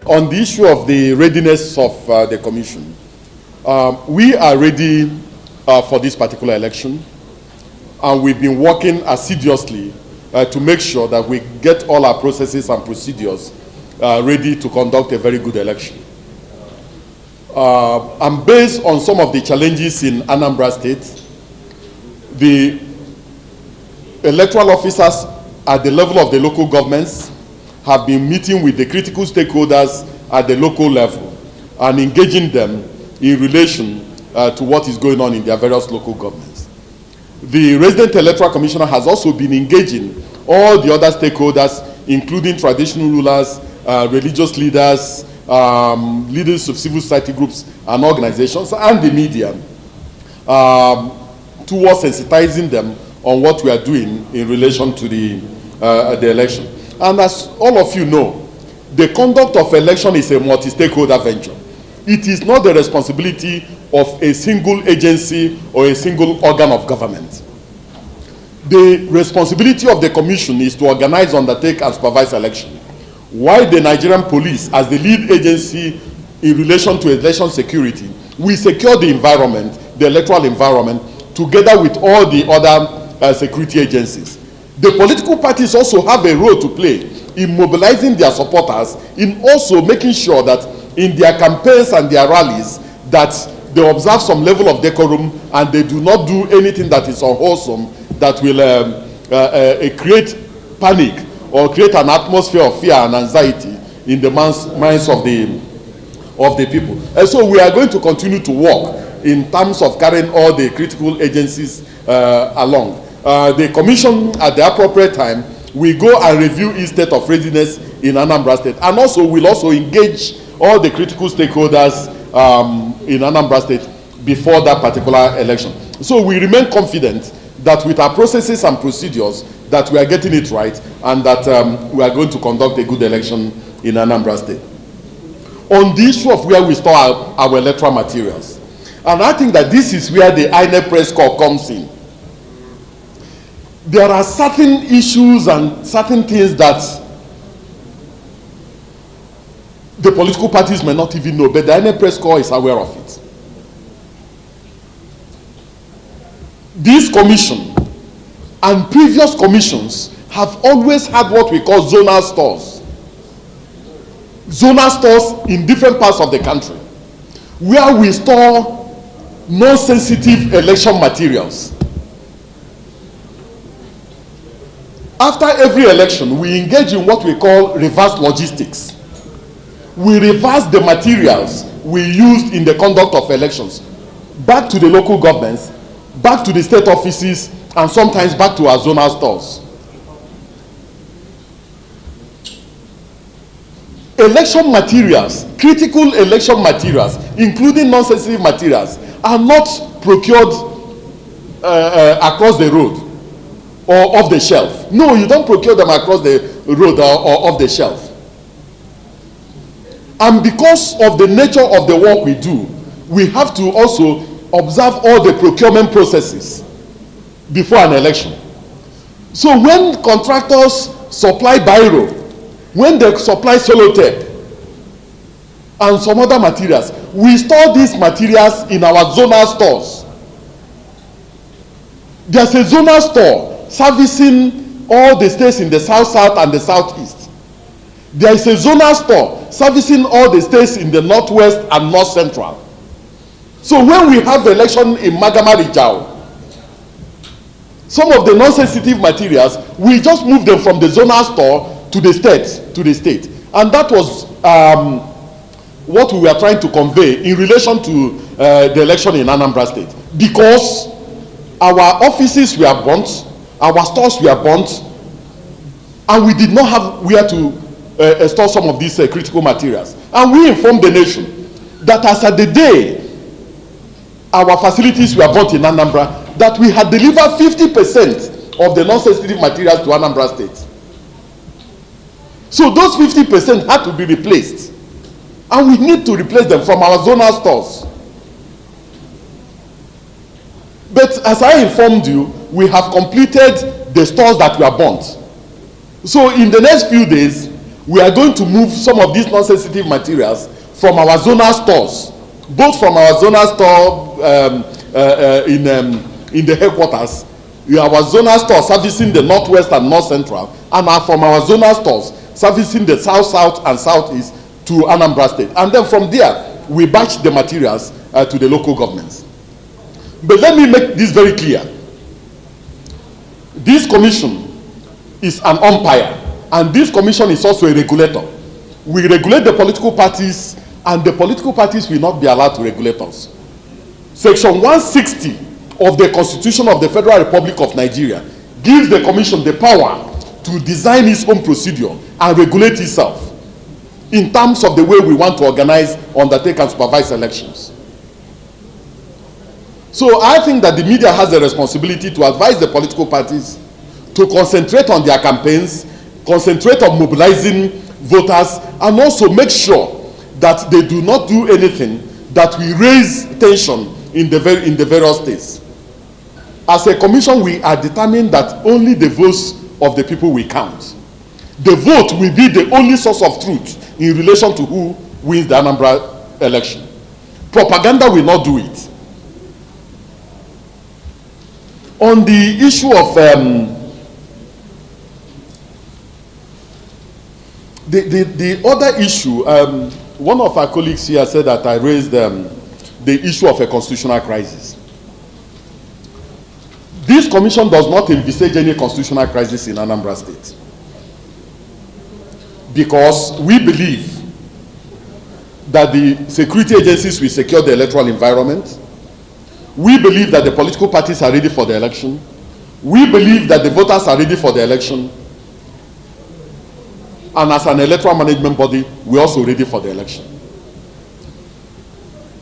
On the issue of the readiness of the commission, we are ready for this particular election, and we've been working assiduously to make sure that we get all our processes and procedures ready to conduct a very good election. And based on some of the challenges in Anambra State, the electoral officers at the level of the local governments have been meeting with the critical stakeholders at the local level and engaging them in relation to what is going on in their various local governments. The resident electoral commissioner has also been engaging all the other stakeholders, including traditional rulers, religious leaders, leaders of civil society groups and organizations, and the media, towards sensitizing them on what we are doing in relation to the election. And as all of you know, the conduct of election is a multi-stakeholder venture. It is not the responsibility of a single agency or a single organ of government. The responsibility of the commission is to organize, undertake, and supervise election, while the Nigerian police, as the lead agency in relation to election security, we secure the environment, the electoral environment, together with all the other security agencies. The political parties also have a role to play in mobilizing their supporters, in also making sure that in their campaigns and their rallies that they observe some level of decorum and they do not do anything that is unwholesome that will create panic or create an atmosphere of fear and anxiety in the minds of the people. And so we are going to continue to work in terms of carrying all the critical agencies along. The commission, at the appropriate time, will go and review its state of readiness in Anambra State, and also will also engage all the critical stakeholders in Anambra State before that particular election. So we remain confident that with our processes and procedures that we are getting it right, and that we are going to conduct a good election in Anambra State. On the issue of where we store our electoral materials, and I think that this is where the INEC press corps comes in. There are certain issues and certain things that the political parties may not even know, but the INEC press corps is aware of it. This commission and previous commissions have always had what we call zonal stores. Zonal stores in different parts of the country, where we store non-sensitive election materials. After every election, we engage in what we call reverse logistics. We reverse the materials we used in the conduct of elections back to the local governments, back to the state offices, and sometimes back to our zonal stores. Election materials, critical election materials, including non-sensitive materials, are not procured across the road or off the shelf. No, you don't procure them across the road or off the shelf. And because of the nature of the work we do, we have to also observe all the procurement processes before an election. So when contractors supply biro, when they supply sellotape and some other materials, we store these materials in our zonal stores. There's a zonal store servicing all the states in the south-south and the southeast. There is a zonal store servicing all the states in the northwest and north-central. So when we have the election in Magama-Rijau, some of the non-sensitive materials, we just move them from the zonal store to the state. And that was what we were trying to convey in relation to the election in Anambra State. Because our offices were burnt, our stores were burnt, and we did not have where to store some of these critical materials. And we informed the nation that as at the day our facilities were burnt in Anambra, that we had delivered 50% of the non-sensitive materials to Anambra State. So those 50% had to be replaced. And we need to replace them from our zonal stores. But as I informed you, we have completed the stores that were burnt. So in the next few days, we are going to move some of these non-sensitive materials from our zonal stores, both from our zonal store in the headquarters, our zonal stores servicing the northwest and north central, and from our zonal stores servicing the south, south, and southeast to Anambra State. And then from there, we batch the materials to the local governments. But let me make this very clear. This commission is an umpire, and this commission is also a regulator. We regulate the political parties, and the political parties will not be allowed to regulate us. Section 160 of the Constitution of the Federal Republic of Nigeria gives the commission the power to design its own procedure and regulate itself in terms of the way we want to organize, undertake, and supervise elections. So I think that the media has a responsibility to advise the political parties to concentrate on their campaigns, concentrate on mobilizing voters, and also make sure that they do not do anything that will raise tension in the various states. As a commission, we are determined that only the votes of the people will count. The vote will be the only source of truth in relation to who wins the Anambra election. Propaganda will not do it. On the issue of the other issue, one of our colleagues here said that I raised the issue of a constitutional crisis. This commission does not envisage any constitutional crisis in Anambra State, because we believe that the security agencies will secure the electoral environment. We believe that the political parties are ready for the election. We believe that the voters are ready for the election. And as an electoral management body, we're also ready for the election.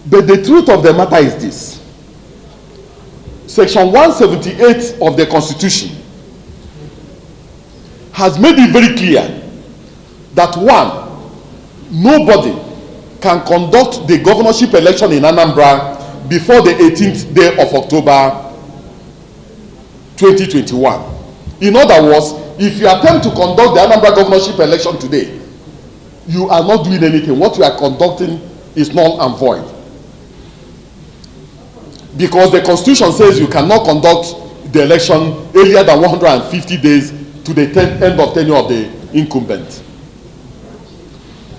But the truth of the matter is this. Section 178 of the Constitution has made it very clear that one, nobody can conduct the governorship election in Anambra before the 18th day of October 2021. In other words, if you attempt to conduct the Anambra governorship election today, you are not doing anything. What you are conducting is null and void. Because the Constitution says you cannot conduct the election earlier than 150 days to the end of tenure of the incumbent.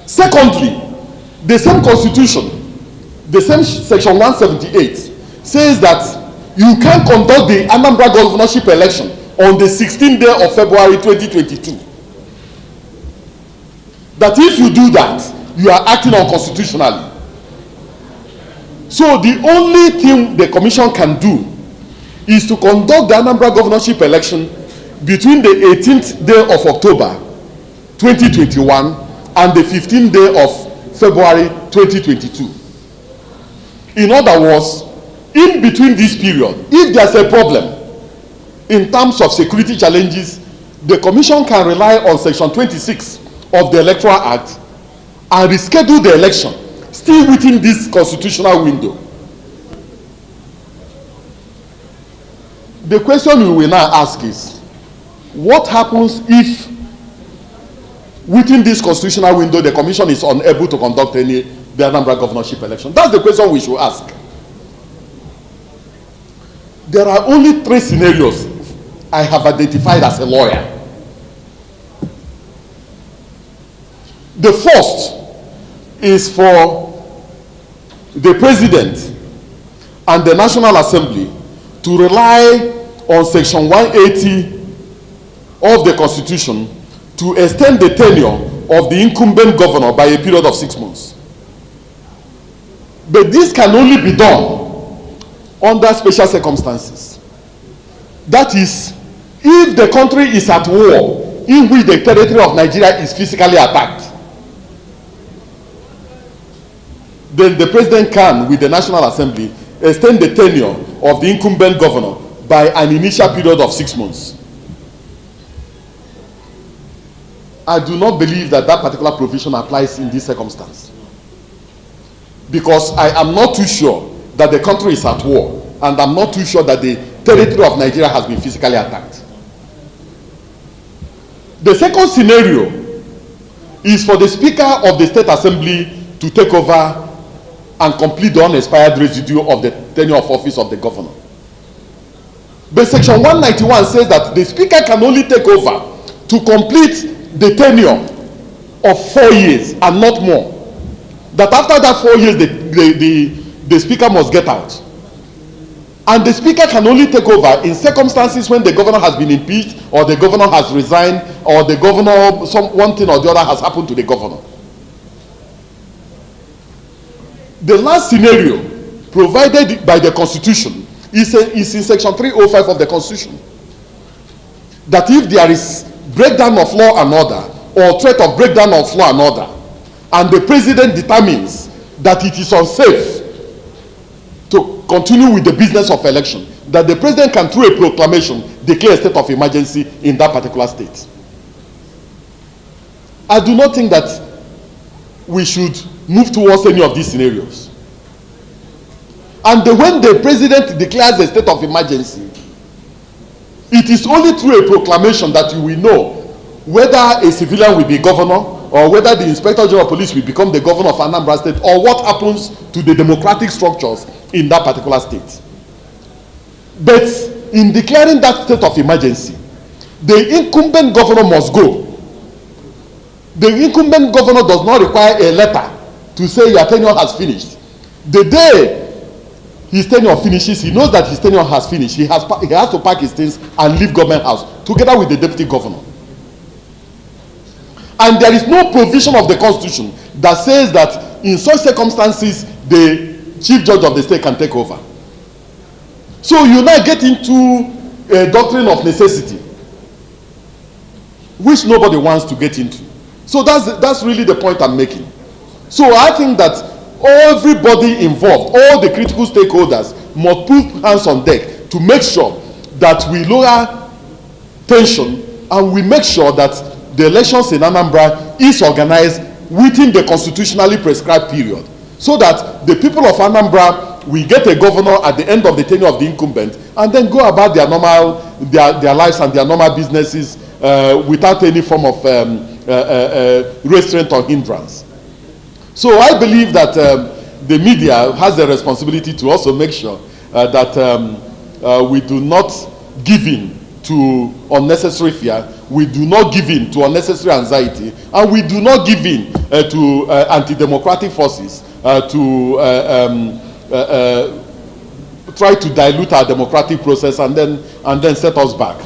Secondly, the same Constitution, the same Section 178, says that you can conduct the Anambra governorship election on the 16th day of February 2022. That if you do that, you are acting unconstitutionally. So the only thing the commission can do is to conduct the Anambra governorship election between the 18th day of October 2021 and the 15th day of February 2022. In other words, in between this period, if there's a problem in terms of security challenges, the commission can rely on Section 26 of the Electoral Act and reschedule the election still within this constitutional window. The question we will now ask is, what happens if within this constitutional window the commission is unable to conduct the Anambra governorship election? That's the question we should ask. There are only three scenarios I have identified as a lawyer. The first is for the president and the National Assembly to rely on Section 180 of the Constitution to extend the tenure of the incumbent governor by a period of 6 months. But this can only be done under special circumstances. That is, if the country is at war in which the territory of Nigeria is physically attacked, then the president can, with the National Assembly, extend the tenure of the incumbent governor by an initial period of 6 months. I do not believe that that particular provision applies in this circumstance, because I am not too sure that the country is at war, and I'm not too sure that the territory of Nigeria has been physically attacked. The second scenario is for the Speaker of the State Assembly to take over and complete the unexpired residue of the tenure of office of the governor. But Section 191 says that the Speaker can only take over to complete the tenure of 4 years and not more. That after that 4 years, the Speaker must get out. And the Speaker can only take over in circumstances when the governor has been impeached, or the governor has resigned, or the governor, one thing or the other has happened to the governor. The last scenario provided by the Constitution is in Section 305 of the Constitution. That if there is breakdown of law and order, or threat of breakdown of law and order, and the president determines that it is unsafe to continue with the business of election, that the president can, through a proclamation, declare a state of emergency in that particular state. I do not think that we should move towards any of these scenarios. And when the president declares a state of emergency, it is only through a proclamation that you will know whether a civilian will be governor, or whether the Inspector General of Police will become the governor of Anambra State, or what happens to the democratic structures in that particular state. But in declaring that state of emergency, the incumbent governor must go. The incumbent governor does not require a letter to say your tenure has finished. The day his tenure finishes, he knows that his tenure has finished. He has to pack his things and leave government house together with the deputy governor. And there is no provision of the Constitution that says that in such circumstances the chief judge of the state can take over. So you now get into a doctrine of necessity, which nobody wants to get into. So that's really the point I'm making. So I think that everybody involved, all the critical stakeholders, must put hands on deck to make sure that we lower tension and we make sure that the elections in Anambra is organized within the constitutionally prescribed period, so that the people of Anambra will get a governor at the end of the tenure of the incumbent and then go about their normal their lives and their normal businesses without any form of restraint or hindrance. So I believe that the media has the responsibility to also make sure that we do not give in to unnecessary fear, we do not give in to unnecessary anxiety, and we do not give in to anti-democratic forces to try to dilute our democratic process and then set us back.